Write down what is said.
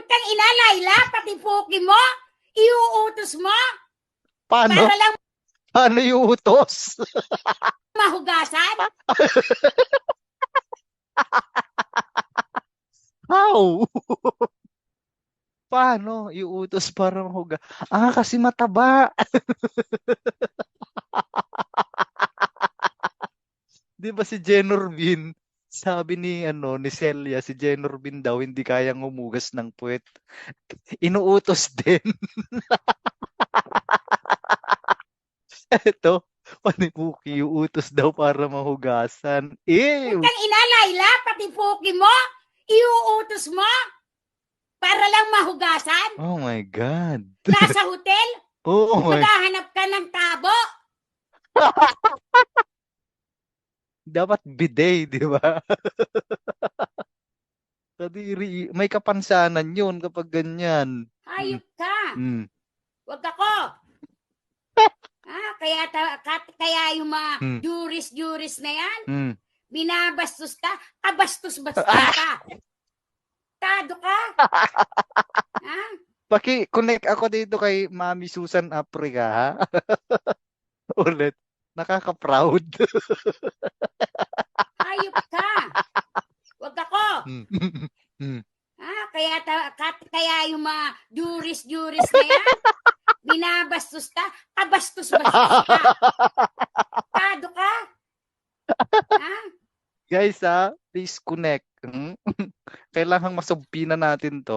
kang inalayla, pati puki mo, iuutos mo, Paano? para lang Paano iuutos? mahugasan. How? Paano iuutos para mahuga? Ah, kasi mataba. Di ba si Jenor Bean? Sabi ni Celia, si Jenor Bean daw hindi kayang humugas ng puwet. Inuutos din. Eto, panipuki, utos daw para mahugasan. Huwag Ew! kang inalayla, pati puki mo, iuutos mo, para lang mahugasan. Oh my God. Nasa hotel, Oh my. maghahanap ka ng tabo. Dapat bidet, di ba? Kadiri, may kapansanan yun kapag ganyan. Hmm. Hayop ka. Hmm. Huwag ako. Kaya yung mga Hmm. juris na yan, Hmm. binabastos ka, kabastos-bastos Ah! ka. Tado ka. Ha? Paki-connect ako dito kay Mami Susan Africa, ha? Ulit. Nakaka-proud. Hayop ka. Huwag ako. Hmm. Hmm. Kaya yung mga juris na yan, binabastos ka, kabastos-bastos ka. Tado ka. Ha? Guys, please connect. Kailangang masubpi na natin to.